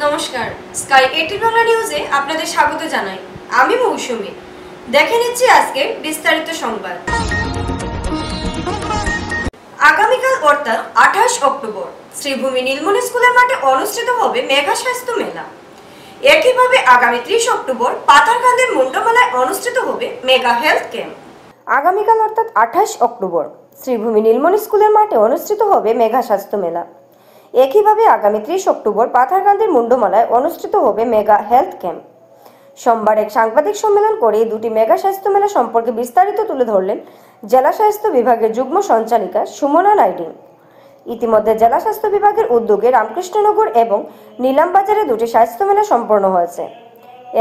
নমস্কার, স্কাই 18 বাংলা নিউজে আপনাদের স্বাগত জানাই। আমি মৌসুমী। দেখে নিচ্ছি আজকে বিস্তারিত সংবাদ। আগামীকাল অর্থাৎ 28 অক্টোবর শ্রীভূমি নীলমণি স্কুলের মাঠে অনুষ্ঠিত হবে মেগা স্বাস্থ্য মেলা। একইভাবে আগামী 30 অক্টোবর পাথারকান্দির মুন্ডমেলায় অনুষ্ঠিত হবে মেগা হেলথ ক্যাম্প। আগামীকাল অর্থাৎ 28 অক্টোবর শ্রীভূমি নীলমণি স্কুলের মাঠে অনুষ্ঠিত হবে মেগা স্বাস্থ্য মেলা। একইভাবে আগামী 30 অক্টোবর পাথারকান্দির মুন্ডমেলায় অনুষ্ঠিত হবে মেগা হেলথ ক্যাম্প। সোমবার এক সাংবাদিক সম্মেলন করে দুটি মেগা স্বাস্থ্য মেলা সম্পর্কে বিস্তারিত তুলে ধরলেন জেলা স্বাস্থ্য বিভাগের যুগ্ম সঞ্চালিকা সুমনা নাইডিং। ইতিমধ্যে জেলা স্বাস্থ্য বিভাগের উদ্যোগে রামকৃষ্ণনগর এবং নীলামবাজারে দুটি স্বাস্থ্য মেলা সম্পন্ন হয়েছে।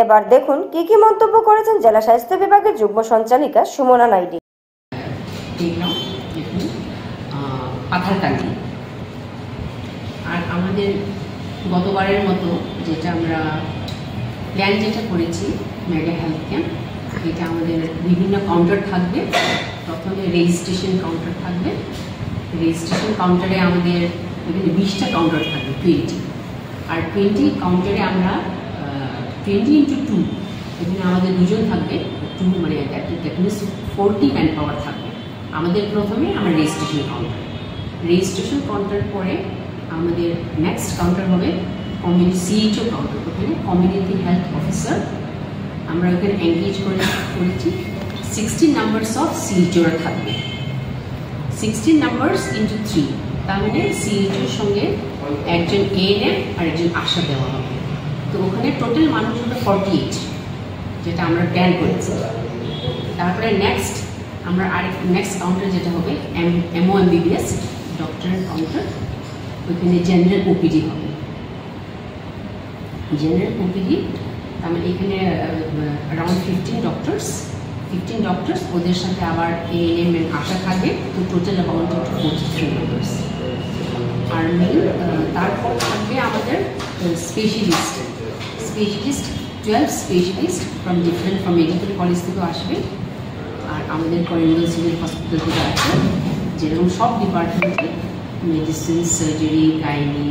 এবার দেখুন কি কি মন্তব্য করেছেন জেলা স্বাস্থ্য বিভাগের যুগ্ম সঞ্চালিকা সুমনা নাইডিং। পাথারকান্দি আর আমাদের গতবারের মতো যেটা আমরা প্ল্যান করেছি মেগা হেলথ ক্যাম্প, এটা আমাদের বিভিন্ন কাউন্টার থাকবে। প্রথমে রেজিস্ট্রেশন কাউন্টার থাকবে। রেজিস্ট্রেশন কাউন্টারে আমাদের এখানে 20টা কাউন্টার থাকবে, 20 আর 20 কাউন্টারে আমরা 20x2 এখানে আমাদের দুজন থাকবে, 2 মানে দ্যাট মিনস 40 ম্যান পাওয়ার থাকবে। আমাদের প্রথমে আমরা রেজিস্ট্রেশন কাউন্টার পরে আমাদের নেক্সট কাউন্টার হবে কমিউনিটি সিএইচও কাউন্টার। ওখানে কমিউনিটি হেলথ অফিসার আমরা ওখানে এনগেজ করেছি। 16 নাম্বারস অফ সিএইচওরা থাকবে, 16 নাম্বারস ইন্টু 3, তার মানে সিএইচওর সঙ্গে একজন এএনএম আর একজন আশা দেওয়া হবে। তো ওখানে টোটাল মানুষ হবে 48, যেটা আমরা প্ল্যান করেছি। তারপরে নেক্সট কাউন্টার যেটা হবে MOMBBS ডক্টরের কাউন্টার। ওইখানে জেনারেল ওপিডি হবে। জেনারেল ওপিডি তার এখানে অ্যারাউন্ড 15 ডক্টরস, ওদের সাথে আবার এএনএম এর আশা থাকবে। তো টোটাল অ্যামাউন্ট 43 মেম্বার্স। আর তারপর থাকবে আমাদের specialist 12 specialist from medical college থেকেও আসবে। আর আমাদের করিমগঞ্জ সিভিল হসপিটাল থেকে আছে, যেরকম সব ডিপার্টমেন্টে medicine, surgery, gynae,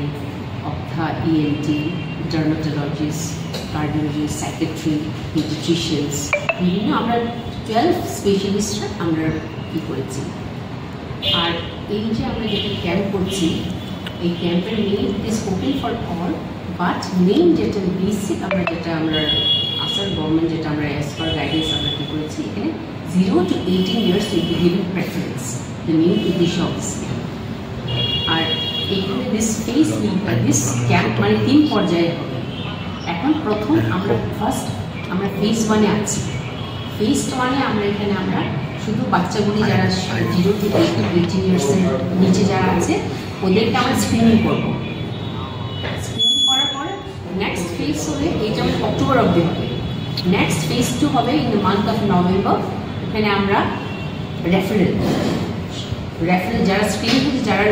ophtha, ENT, dermatologist, cardiologist, psychiatry, paediatricians, বিভিন্ন আমরা 12 স্পেশালিস্টরা আমরা করেছি। আর এই যে আমরা যেটা ক্যাম্প করছি, এই ক্যাম্পের main is open for all, but main যেটা বেসিক আমরা আসার গভর্নমেন্ট যেটা আমরা অ্যাজ পার গাইডেন্স আমরা কী করেছি, এখানে 0 to 18 years will be given preference, the main উদ্দেশ্য অফ দিস ক্যাম্প। আর এইখানে দিস ক্যাম্প মানে 3 পর্যায়ে হবে। এখন প্রথম আমরা ফেজ 1-এ আছি। ফেজ 1-এ আমরা শুধু বাচ্চাগুলি যারা 0 to 18 ইয়ার্সের নিচে যারা আছে ওদেরকে আমরা স্ক্রিনিং করবো। স্ক্রিনিং করার পরে নেক্সট ফেজ হবে, এই যেমন অক্টোবর অবধি হবে। নেক্সট ফেজ 2 হবে in the month of November. এখানে আমরা রেফারেল যারা স্ক্রিনিং হচ্ছে, যারা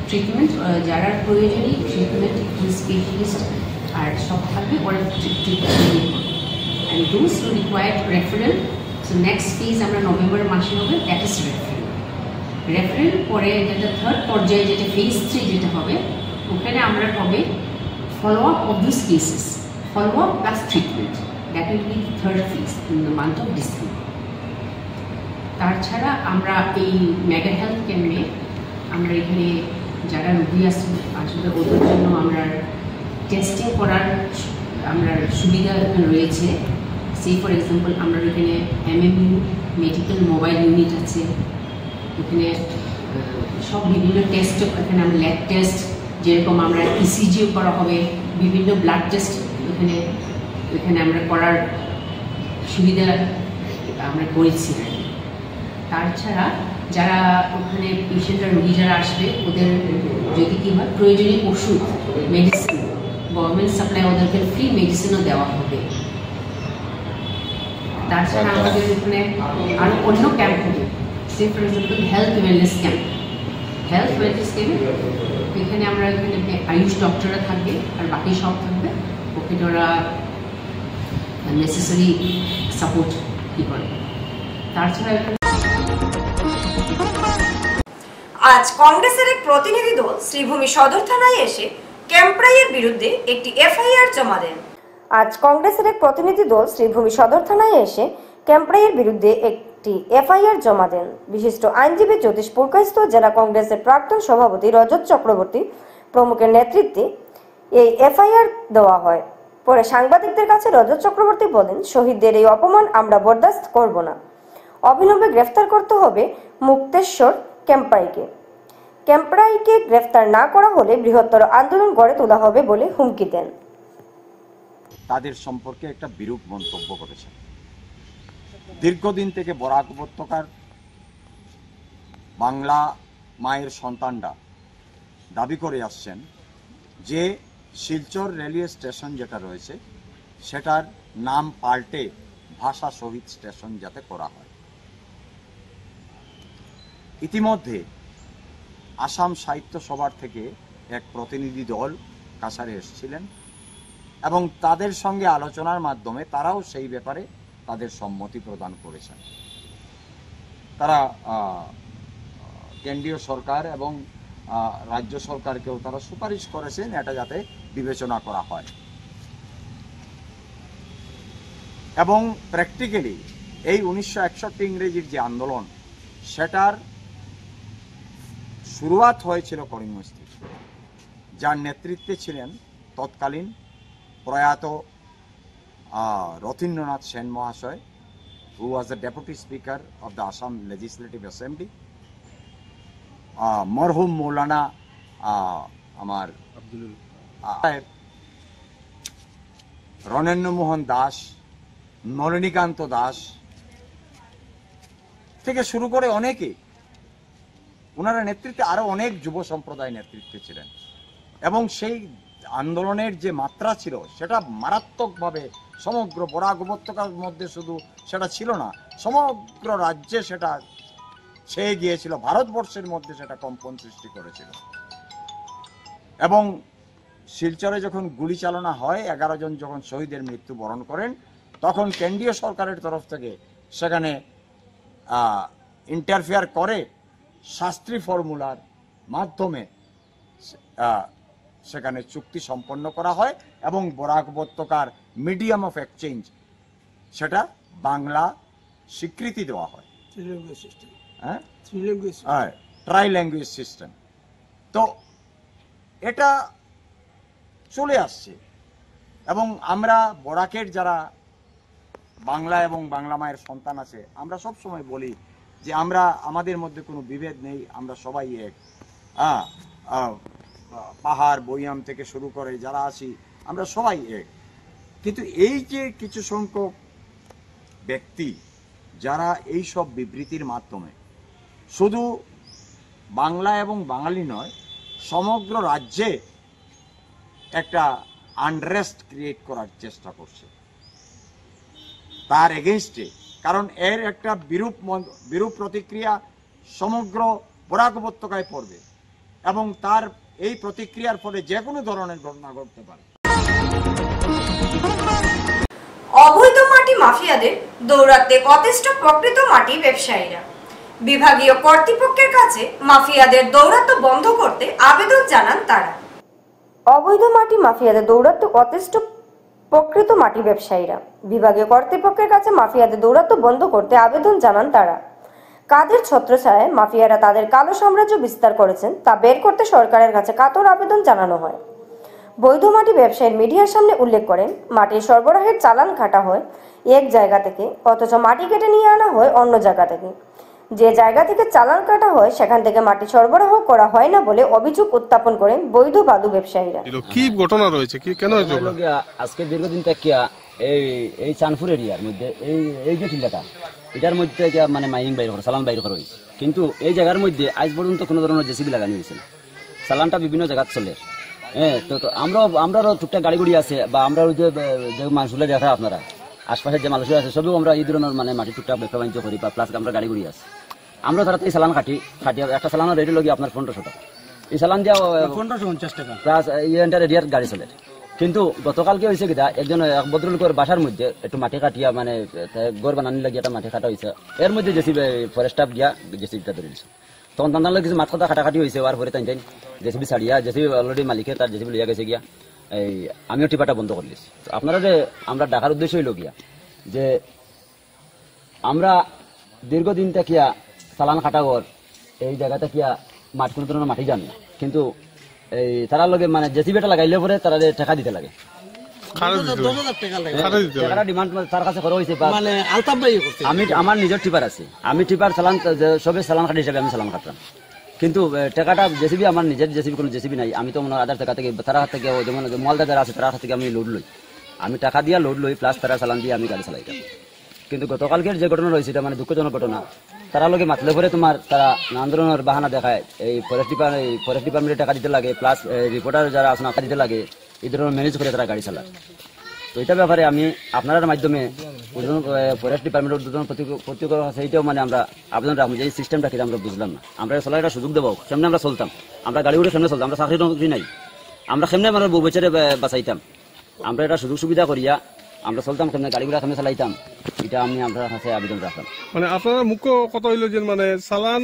ট্রিটমেন্ট, যারা প্রয়োজনীয় ট্রিটমেন্ট স্পেশালিস্ট আর সব থাকবে, ওরা treatment and those who required referral. So next phase আমরা নভেম্বর মাসে হবে, দ্যাট ইজ রেফারেল। পরে যেটা থার্ড পর্যায়ে যেটা ফেজ 3 যেটা হবে, ওখানে আমরা হবে follow up of this cases, follow up plus treatment. That will be third phase in the month of December. তাছাড়া আমরা এই মেগা হেলথ ক্যাম্পে আমরা এখানে যারা রোগী আসবে ওদের জন্য আমরা টেস্টিং করার আমরা সুবিধা রয়েছে। সেই ফর এক্সাম্পল আমরা এখানে MMU মেডিকেল মোবাইল ইউনিট আছে। এখানে সব বিভিন্ন টেস্ট, এখানে আমরা ল্যাব টেস্ট, যেরকম আমরা ECGও করা হবে, বিভিন্ন ব্লাড টেস্ট এখানে আমরা করার সুবিধা আমরা করেছি। তাছাড়া যারা ওখানে পেশেন্টরা রোগী যারা আসবে ওদের যদি কী হয় প্রয়োজনীয় ওষুধ, মেডিসিন, গভর্নমেন্ট সাপ্লাই ওদেরকে ফ্রি মেডিসিনও দেওয়া হবে। তাছাড়া আমাদের এখানে আরও অন্য ক্যাম্প হবে, সে for example health wellness camp. এখানে আমরা এখানে আয়ুষ ডক্টররা থাকবে আর বাকি সব থাকবে। ওখানে ওরা নেসেসারি সাপোর্ট কী করে। তাছাড়া আজ কংগ্রেসের এক প্রতিনিধি দল শ্রীভূমি সদর থানায় এসে ক্যাম্পরাইয়ের বিরুদ্ধে একটি এফআইআর জমা দেন। আজ কংগ্রেসের এক প্রতিনিধি দল শ্রীভূমি সদর থানায় এসে ক্যাম্পরাইয়ের বিরুদ্ধে একটি এফআইআর জমা দেন। বিশিষ্ট আইনজীবী জ্যোতিষ পুরকাইস্ত, জেলা কংগ্রেসের প্রাক্তন সভাপতি রজত চক্রবর্তী প্রমুখের নেতৃত্বে এই এফআইআর দেওয়া হয়। পরে সাংবাদিকদের কাছে রজত চক্রবর্তী বলেন, শহীদদের এই অপমান আমরা বরদাস্ত করব না। অবিলম্বে গ্রেফতার করতে হবে মুক্তেশ্বর ক্যাম্পরাইকে গ্রেফতার না করা হলে বৃহত্তর আন্দোলন গড়ে তোলা হবে বলে হুমকি দেন। তাদের সম্পর্কে একটা বিরূপ মন্তব্য করেছেন। দীর্ঘদিন থেকে বরাক উপত্যকার বাংলা মায়ের সন্তানরা দাবি করে আসছেন যে শিলচর রেলওয়ে স্টেশন যেটা রয়েছে সেটার নাম পাল্টে ভাষা শহীদ স্টেশন যাতে করা হয়। ইতিমধ্যে আসাম সাহিত্য সভার থেকে এক প্রতিনিধি দল কাছাড়ে এসেছিলেন এবং তাদের সঙ্গে আলোচনার মাধ্যমে তারাও সেই ব্যাপারে তাদের সম্মতি প্রদান করেছেন। তারা কেন্দ্রীয় সরকার এবং রাজ্য সরকারকেও তারা সুপারিশ করেছেন এটা যাতে বিবেচনা করা হয় এবং প্র্যাকটিক্যালি এই 1961 ইংরেজির যে আন্দোলন সেটার শুরুয়াত হয়েছিল করিমগঞ্জ, যার নেতৃত্বে ছিলেন তৎকালীন প্রয়াত রথীন্দ্রনাথ সেন মহাশয়, who was the Deputy Speaker of the Assam Legislative Assembly, মরহুম মৌলানা আমার রণেন্দ্র মোহন দাস, নলিনীকান্ত দাস থেকে শুরু করে অনেকে, ওনারা নেতৃত্বে আরো অনেক যুব সম্প্রদায় নেতৃত্বে ছিলেন এবং সেই আন্দোলনের যে মাত্রা ছিল সেটা মারাত্মকভাবে সমগ্র বরাক উপত্যকার মধ্যে শুধু সেটা ছিল না, সমগ্র রাজ্যে সেটা ছেয়ে গিয়েছিল, ভারতবর্ষের মধ্যে সেটা কম্পন সৃষ্টি করেছিল। এবং শিলচরে যখন গুলি চালনা হয়, 11 জন যখন শহীদের মৃত্যু বরণ করেন, তখন কেন্দ্রীয় সরকারের তরফ থেকে সেখানে ইন্টারফেয়ার করে শাস্ত্রী ফর্মুলার মাধ্যমে সেখানে চুক্তি সম্পন্ন করা হয় এবং বরাক উপত্যকার মিডিয়াম অফ এক্সচেঞ্জ সেটা বাংলা স্বীকৃতি দেওয়া হয়, ট্রাই ল্যাঙ্গুয়েজ সিস্টেম। তো এটা চলে আসছে এবং আমরা বরাকের যারা বাংলা এবং বাংলা মায়ের সন্তান আছে, আমরা সব সময় বলি যে আমরা আমাদের মধ্যে কোনো বিভেদ নেই, আমরা সবাই এক। পাহাড় বৈয়াম থেকে শুরু করে যারা আছি আমরা সবাই এক। কিন্তু এই যে কিছু সংখ্যক ব্যক্তি যারা এই সব বিবৃতির মাধ্যমে শুধু বাংলা এবং বাঙালি নয়, সমগ্র রাজ্যে একটা আনরেস্ট ক্রিয়েট করার চেষ্টা করছে, তার এগেইনস্টে, কারণ এর একটা বিরূপ প্রতিক্রিয়া সমগ্র বরাক উপত্যকায় পড়বে এবং তার এই প্রতিক্রিয়ার ফলে যে কোনো ধরনের ঘটনা ঘটতে পারে। অবৈধ মাটি মাফিয়াদের দৌরাত্মে অতিষ্ঠ প্রকৃত মাটি ব্যবসায়ীরা। বিভাগীয় কর্তৃপক্ষের কাছে মাফিয়াদের দৌরাত্ম্য বন্ধ করতে আবেদন জানান তারা। অবৈধ মাটি মাফিয়াদের দৌরাত্ম্য অতিষ্ঠ প্রকৃত মাটি ব্যবসায়ীরা। বিভাগীয় কর্তৃপক্ষের কাছে মাফিয়াদের দৌরাত্ম্য বন্ধ করতে আবেদন জানান তারা। কাদের ছত্রছায়ায় মাফিয়ারা তাদের কালো সাম্রাজ্য বিস্তার করেছেন তা বের করতে সরকারের কাছে কাতর আবেদন জানানো হয়। বৈধ মাটি ব্যবসায়ীর মিডিয়ার সামনে উল্লেখ করেন, মাটির সরবরাহের চালান কাটা হয় এক জায়গা থেকে, অথচ মাটি কেটে নিয়ে আনা হয় অন্য জায়গা থেকে। যে জায়গা থেকে চালান কাটা হয় সেখান থেকে মাটি সরবরাহ করা হয় না বলে অভিযোগ উত্থাপন করেন বৈধ বালু ব্যবসায়ীরা। কি ঘটনা রয়েছে, কি কেন আজকে দীর্ঘদিন থেকে এই চানপুর এরিয়ার মধ্যে এই যে টিলাটা এটার মধ্যে মানে মাইনিং বাইর করা, চালান বাইর করা হয়েছে, কিন্তু এই জায়গার মধ্যে আজ পর্যন্ত কোনো ধরনের জেসিবি লাগানো হয়েছে না। চালানটা বিভিন্ন জায়গায় চলে। হ্যাঁ, তো আমরাও টুকটাক গাড়ি গুড়ি আছে বা আমরা ওই যে মানুষগুলো দেখা আপনারা আশপাশের যে মানুষগুলো আছে সবও আমরা এই ধরনের মানে মাটি টুকটাক ব্যবসা বাণিজ্য করি বা প্লাস আমরা গাড়ি গুড়ি আছে। আমরা তারা এই চালান কাটি একটা চালানের রেডি লগে আপনার 1500 টাকা, এই চালান দেওয়া 1550 টাকা প্লাস ইন্টার এরিয়ার গাড়ি চলে। কিন্তু গতকালকে হয়েছে কিনা একজন ভদ্রলোকের বাসার মধ্যে একটু মাটি কাটিয়া মানে ঘর বানানি লাগিয়ে একটা মাটি কাটা হয়েছে, এর মধ্যে জেসিবি ফরেস্ট স্টাফ দিয়া জেসিবিটা ধরে দিচ্ছে। তখন তার কিছু মাছ কথা খাটাখাটি হয়েছে আর পরে তাই জেসিবি ছাড়িয়া জেসিবি অলরেডি মালিকে তার জেসিবি লইয়া গেছে গিয়া এই আমিও টিপাটা বন্ধ করে দিয়েছি। আপনারা যে আমরা ডাকার উদ্দেশ্য হইল গিয়া যে আমরা দীর্ঘদিন থাকিয়া চালান খাটাগর এই জায়গাটা কিয়া মাঠ কোনো ধরনের মাটি যান না, কিন্তু এই তারা লগে মানে জেসিবিটা লাগাইলে পরে তারা টাকা দিতে লাগে, টাকাটা ডিমান্ড তার কাছে করা হয়েছে। আমি আমার নিজের টিপার আছে, আমি টিপার চালান সবে চালান কাটি হিসাবে আমি চালান কাটলাম, কিন্তু টাকাটা জেসিবি আমার নিজের জেসিবি কোনো জেসিবি নাই। আমি তো মনে হয় আধার টাকা থেকে তার হাত থেকে যেমন মালদা যারা আছে তার হাত থেকে আমি লোড লই, আমি টাকা দিয়ে লোড লই প্লাস তারা চালান দিয়ে আমি গাড়ি চালাইতাম। কিন্তু গতকালকের যে ঘটনা রয়েছে এটা মানে দুঃখজনক ঘটনা। তারা লোকে মাতলে পরে তোমার তারা আন্দোলনের বাহানা দেখায়, এই ফরেস্ট ডিপার্টমেন্টের টাকা দিতে লাগে প্লাস রিপোর্টার যারা আছে টাকা দিতে লাগে, এই ধরনের ম্যানেজ করে তারা গাড়ি চালায়। তো এটার ব্যাপারে আমি আপনার মাধ্যমে ফরেস্ট ডিপার্টমেন্টের উদ্বোধন প্রতিকূল সেইটাও মানে আমরা আবেদন রাখবো যে এই সিস্টেমটা কিন্তু আমরা বুঝলাম না, আমরা চলার একটা সুযোগ দেবো, সামনে আমরা চলতাম, আমরা গাড়ি উঠে সামনে চলতাম, আমরা চাকরি নকরি নাই, আমরা সামনে মানে বউ বেচারে বাঁচাইতাম, আমরা এটা সুযোগ সুবিধা করিয়া আমরা চলতাম সামনে গাড়িগুলো সামনে চালাইতাম, এটা আমি আপনার কাছে আবেদন রাখলাম। মানে আপনার মুখ্য কথা হইলো যে মানে চালান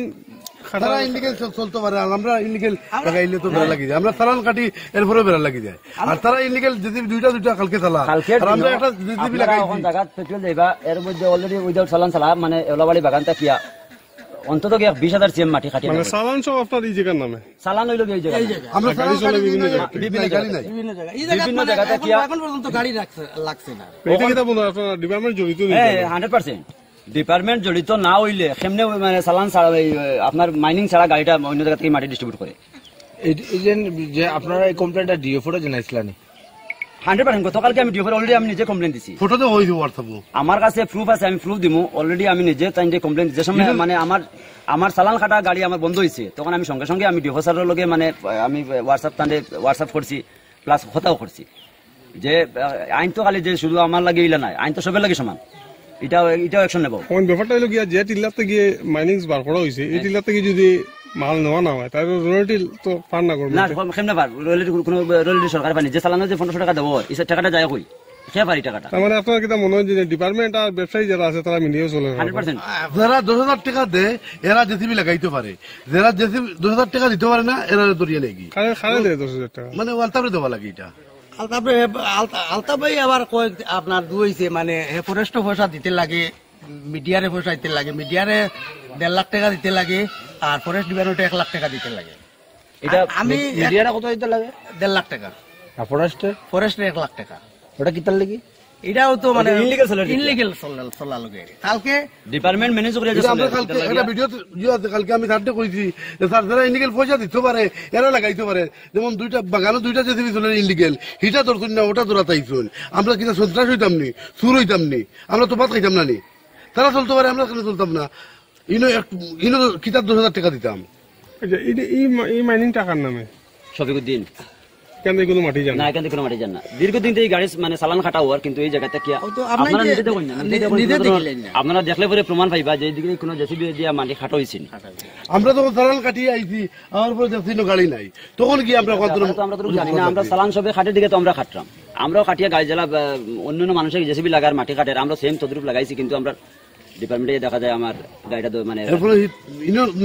তারা ইলিগেল চলতে পারে, আর আমরা ইলিগেল লাগাইলে তো বেড়া লাগি যায়, আমরা চালান কাটি এরপরে বেড়া লাগি যায়, আর তারা ইলিগেল যদি দুইটা কালকে চালা আমরা একটা জিসিবি লাগাই জায়গা পেট্রোল দেবা এর মধ্যে অলরেডি উইদাউট চালান চালা মানে এলাবাড়ি বাগানটা কিয়া অন্তত 20,000 CM মাটি খাটিয়ে মানে চালান সব আপনার এই জায়গার নামে চালান হইলো এই জায়গা আমরা গাড়ি চলে বিভিন্ন গাড়ি নাই বিভিন্ন জায়গাতে কিয়া এখন পর্যন্ত গাড়ি লাগছে না। এটা কি বন্ধু আপনার ডিপার্টমেন্ট জড়িত নেই? 100% ডিপার্টমেন্ট জড়িত না হইলে কেমনে মানে চালান ছাড়া আপনার মাইনিং ছাড়া গাড়িটা অন্য জায়গা থেকে মাটি ডিস্ট্রিবিউট করে। এই যে আপনারা এই কমপ্লেনটা ডিএফও জানাইছিলেন? 100% গতকালকে আমি ডিওফার অলরেডি আমি নিজে কমপ্লেন দিছি, ফটো তো হই দিব হোয়াটসঅ্যাপে আমার কাছে প্রুফ আছে, আমি প্রুফ দিমু অলরেডি, আমি নিজে তাই যে কমপ্লেন যে সময় মানে আমার চালান কাটা গাড়ি আমার বন্ধ হয়েছে তখন আমি সঙ্গে সঙ্গে আমি ডিওফার স্যারের লগে মানে আমি হোয়াটসঅ্যাপ করছি প্লাস কথাও করছি যে আইন তো খালি যে শুধু আমার লাগে ইলা নাই, আইন তো সবের লাগে সমান, এটাও অ্যাকশন নেব। ব্যাপারটা হলো গিয়া যে টিল্লাতে গিয়ে মাইনিং বার করা হয়েছে এই টিল্লাতে গিয়ে যদি মাল নেওয়া না হয় তাহলে রয়্যালটি তো পান না করবে না, কেমনে পার রয়্যালটি কোনো রয়্যালটি সরকার পানি যে চালানো যে 1500 টাকা দেবো এই টাকাটা যায় কই খেয়ে পারি টাকাটা। তার মানে আপনার কিটা মনে হয় যে ডিপার্টমেন্ট আর ব্যবসায়ী যারা আছে তারা মিলিয়ে চলে 100% যারা 10,000 টাকা দেয় এরা জেসিবি লাগাইতে পারে, যারা জেসিবি 10,000 টাকা দিতে পারে না এরা দরিয়ে নাকি খারে দেয় 10,000 টাকা মানে ওয়ালতারে দেওয়া লাগে এটা। আলতা ভাই আবার কয়েক আপনার দুইছে মানে ফরেস্ট পয়সা দিতে লাগে, মিডিয়ারে পয়সা দিতে লাগে, মিডিয়ারে 1.5 লাখ টাকা দিতে লাগে, আর ফরেস্ট ডিপার্টমেন্টে 1 লাখ টাকা দিতে লাগে। এটা আমি মিডিয়ারে কত দিতে লাগে? 1.5 লাখ টাকা, আর ফরেস্টে 1 লাখ টাকা। ওটা কিতার লাগি? এটাও তো মানে ইনলিগ্যাল চলা লাগে। কালকে ডিপার্টমেন্ট ম্যানেজ করে আমরা কালকে একটা ভিডিও আছে, কালকে আমি সার্টে কইছি স্যার যারা ইনলিগেল পয়সা দিতে পারে এরা লাগাইতে পারে, যেমন দুইটা বাগানো দুইটা জেসিবি চলে ইনলিগেল, হিটা ধরতুন না ওটা ধরাতাইছুন, আমরা কিনা সন্ত্রাস হইতাম নি, সুর হইতাম নি, আমরা তো ভাত খাইতাম না নি, তারা চলতে পারে আমরা কেন চলতাম না? ইনো কিতাব 10,000 টাকা দিতাম। এই মাইনিং টাকার নামে শফিকুদ্দিন কেন কোনো মাটি জান না, এখান থেকে কোনো মাটি যান না, দীর্ঘদিন থেকে এই গাড়ি মানে চালান খাটা হওয়ার, কিন্তু এই জায়গাতে কি আপনারা নিজে দেখুন না, আপনারা দেখলে পরে প্রমাণ পাইবা যে এইদিকে কোনো জেসিবি দিয়ে মাটি খাটা হয়েছে। আমরা যখন চালান কাটিয়ে আইছি আমার পরে দেখছি গাড়ি নাই, তখন কি আমরা কত আমরা তো জানি না, আমরা চালান সবে খাটের দিকে তো আমরা খাটলাম, আমরাও খাটিয়া গাড়ি জ্বালা অন্যান্য মানুষের জেসিবি লাগার মাটি কাটের আমরা সেম তদ্রুপ লাগাইছি, কিন্তু আমরা ডিপার্টমেন্টে দেখা যায় আমার গাড়িটা মানে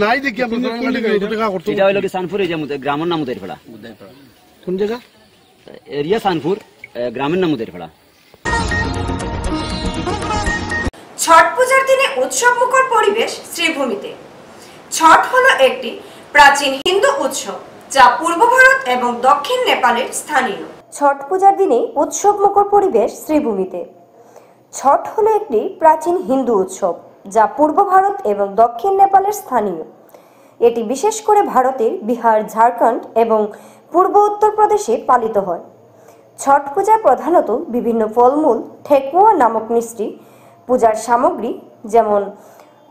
নাই দেখি এটা হইলো কি সানপুর গ্রামের নাম উদয়পাড়া। কোন জায়গা? এরিয়া সানপুর, গ্রামের নাম উদয়পাড়া। ছট পূজার দিনে উৎসবমুখর পরিবেশ শ্রীভূমিতে। ছট হলো একটি প্রাচীন হিন্দু উৎসব যা পূর্ব ভারত এবং দক্ষিণ নেপালের স্থানীয়। ছট পূজার দিনে উৎসবমুখর পরিবেশ শ্রীভূমিতে। ছট হলো একটি প্রাচীন হিন্দু উৎসব যা পূর্ব ভারত এবং দক্ষিণ নেপালের স্থানীয়। এটি বিশেষ করে ভারতের বিহার, ঝাড়খণ্ড এবং পূর্ব উত্তরপ্রদেশে পালিত হয়। ছট পূজায় প্রধানত বিভিন্ন ফলমূল, ঠেকুয়া নামক মিষ্টি, পূজার সামগ্রী যেমন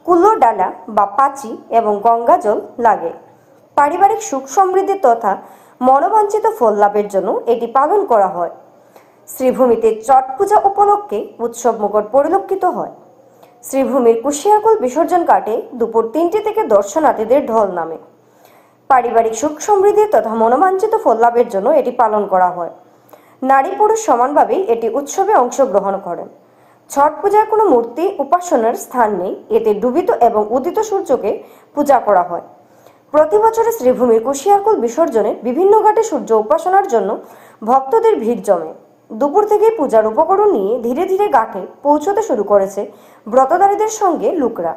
কুলো ডালা বা পাচি এবং গঙ্গা জল লাগে। পারিবারিক সুখ সমৃদ্ধি তথা মনোবাঞ্ছিত ফল লাভের জন্য এটি পালন করা হয়। শ্রীভূমিতে ছট পূজা উপলক্ষে উৎসবমুখর পরিলক্ষিত হয়। শ্রীভূমির কুশিয়ারকুল বিসর্জন ঘাটে দুপুর 3টে থেকে দর্শনার্থীদের ঢল নামে। পারিবারিক সুখ সমৃদ্ধি তথা মনোবাঞ্ছিত ফল লাভের জন্য এটি পালন করা হয়। নারী পুরুষ সমানভাবেই এটি উৎসবে অংশগ্রহণ করেন। ছট পূজায় কোনো মূর্তি উপাসনার স্থান নেই, এতে ডুবিত এবং উদিত সূর্যকে পূজা করা হয়। প্রতি বছরে শ্রীভূমির কুশিয়ারকুল বিসর্জনে বিভিন্ন ঘাটে সূর্য উপাসনার জন্য ভক্তদের ভিড় জমে। দুপুর থেকেই পূজার উপকরণ নিয়ে ধীরে ধীরে ঘাটে পৌঁছতে শুরু করেছে ব্রতধারীদের সঙ্গে লোকরা।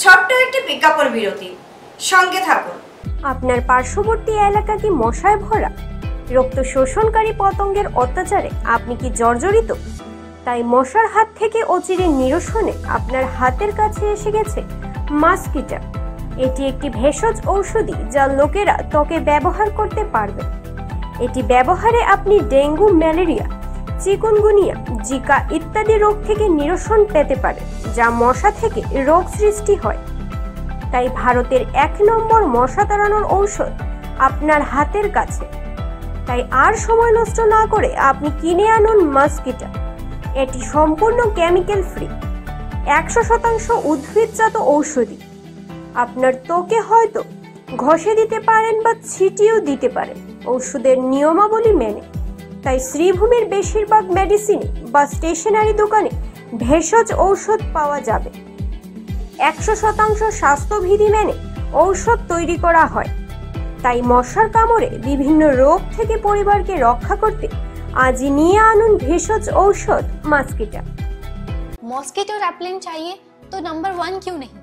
ছোট্ট একটি বিজ্ঞাপন বিরতি, সঙ্গে থাকুন। আপনার পার্শ্ববর্তী এলাকা কি মশায় ভরা? রক্ত শোষণকারী পতঙ্গের অত্যাচারে আপনি কি জর্জরিত? তাই মশার হাত থেকে অচিরে নিরসনে আপনার হাতের কাছে এসে গেছে মাস্কিটা। এটি একটি ভেষজ ঔষধি যা লোকেরা ত্বকে ব্যবহার করতে পারবে। এটি ব্যবহারে আপনি ডেঙ্গু, ম্যালেরিয়া, চিকুনগুনিয়া, জিকা ইত্যাদি রোগ থেকে নিরসন পেতে পারেন, যা মশা থেকে রোগ সৃষ্টি হয়। তাই ভারতের 1 নম্বর মশা তাড়ানোর ঔষধ আপনার হাতের কাছে। তাই আর সময় নষ্ট না করে আপনি কিনে আনুন মাস্কিটা। এটি সম্পূর্ণ কেমিক্যাল ফ্রি, 100% উদ্ভিদজাত ঔষধি। আপনার ত্বকে হয়তো ঘষে দিতে পারেন বা ছিটিয়েও দিতে পারেন ওষুধের নিয়মাবলী মেনে। তাই শ্রীভূমির বেশিরভাগ মেডিসিন বা স্টেশনারি দোকানে ভেষজ ঔষধ পাওয়া যাবে। 100% স্বাস্থ্যবিধি মেনে ঔষধ তৈরি করা হয়। তাই মশার কামড়ে বিভিন্ন রোগ থেকে পরিবারকে রক্ষা করতে আজই নিয়ে আনুন ভেষজ ঔষধ মাস্কিটা। मॉस्किटो रेपेलेंट चाहिए तो नंबर 1 क्यों नहीं?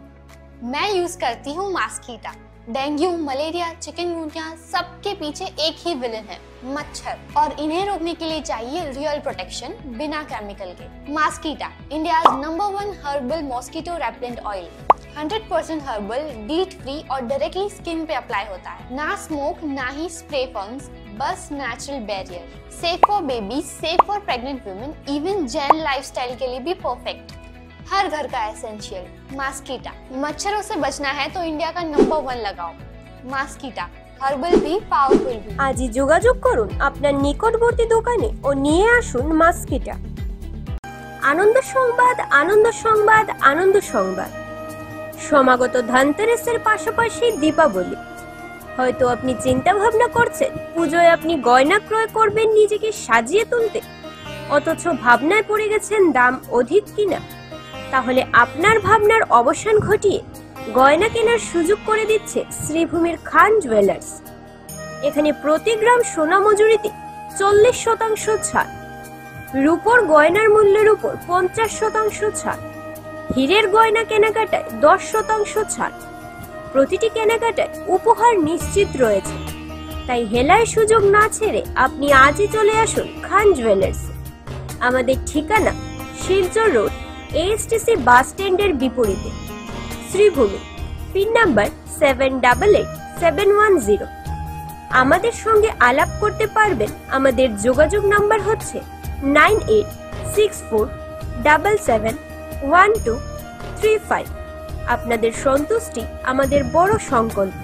मैं यूज करती हूँ मास्कीटा। डेंगू, मलेरिया, चिकनगुनिया सबके पीछे एक ही विलन है, मच्छर। और इन्हें रोकने के लिए चाहिए रियल प्रोटेक्शन बिना केमिकल के। Masquita, India's number 1 herbal mosquito repellent oil. 100% herbal, DEET free और डायरेक्टली स्किन पे अप्लाई होता है। ना स्मोक, ना ही स्प्रे फॉर्म्स, बस natural barrier. Safe for baby, safe for pregnant women, even Jain lifestyle के लिए भी परफेक्ट। हर घर का एसेंशियल मास्कीटा। मच्छरों से बचना है तो इंडिया का नंबर 1 लगाओ मास्कीटा, हर्बल भी पावरफुल भी। आज ही যোগাযোগ করুন আপনার নিকটবর্তী দোকানে ও নিয়ে আসুন মাস্কিটা। আনন্দ সংবাদ, আনন্দ সংবাদ, আনন্দ সংবাদ। সমাগত ধনতেরাসের পাশাপাশি দীপাবলি। হয়তো আপনি চিন্তা ভাবনা করছেন পুজোয় আপনি গয়না ক্রয় করবেন নিজেকে সাজিয়ে তুলতে, অথচ ভাবনায় পড়ে গেছেন দাম অধিক কিনা। তাহলে আপনার ভাবনার অবসান ঘটিয়ে গয়না কেনার সুযোগ করে দিচ্ছে শ্রীভূমির খান জুয়েলার্স। এখানে প্রতি গ্রাম সোনা মজুরিতে 40% ছাড়, রূপোর গয়নার মূল্যের উপর 50% ছাড়, হীরের গয়না কেনাকাটায় 10% ছাড়। প্রতিটি কেনাকাটায় উপহার নিশ্চিত রয়েছে। তাই হেলায় সুযোগ না ছেড়ে আপনি আজই চলে আসুন খান জুয়েলার্স। আমাদের ঠিকানা শিলচর রোড, ASTC বাস স্ট্যান্ডের বিপরীতে, শ্রীভূমি। Pin number 788710। আমাদের সঙ্গে আলাপ করতে পারবেন। আমাদের যোগাযোগ নাম্বার হচ্ছে 9864771235। আপনাদের সন্তুষ্টি আমাদের বড় সংকল্প।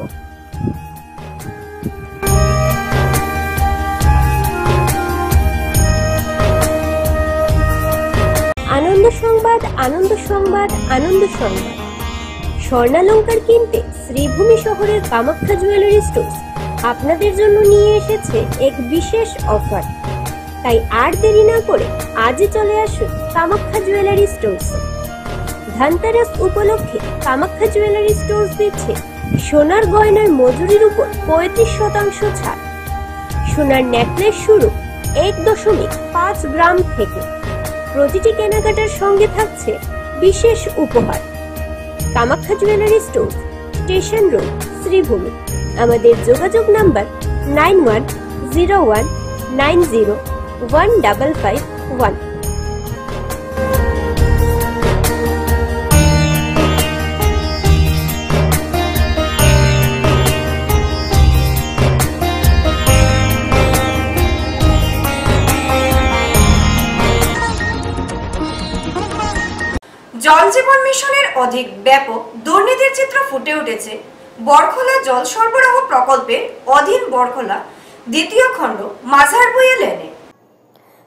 আনন্দ সংবাদ, আনন্দ সংবাদ, আনন্দ সংবাদ। স্বর্ণালঙ্কার কিনতে শ্রীভূমি শহরের কামাখ্যা জুয়েলারি স্টোর্স আপনাদের জন্য নিয়ে এসেছে এক বিশেষ অফার। তাই আর দেরি না করে আজই চলে আসুন কামাখ্যা জুয়েলারি স্টোর্স। ধনতেরাস উপলক্ষে কামাখ্যা জুয়েলারি স্টোর্স দিচ্ছে সোনার গয়নার মজুরির উপর 35% ছাড়। সোনার নেকলেস শুরু 1.5 গ্রাম থেকে। প্রতিটি কেনাকাটার সঙ্গে থাকছে বিশেষ উপহার। Kamakhya jewellery store, station road, Sribhumi. আমাদের যোগাযোগ নাম্বার 9101901551। জল জীবন মিশনের অধিক ব্যাপক দুর্নীতির চিত্র ফুটে উঠেছে বরখোলা জল সরবরাহ প্রকল্পের অধীন বরখোলা দ্বিতীয় খণ্ড মাঝারবুইয়া লেনে।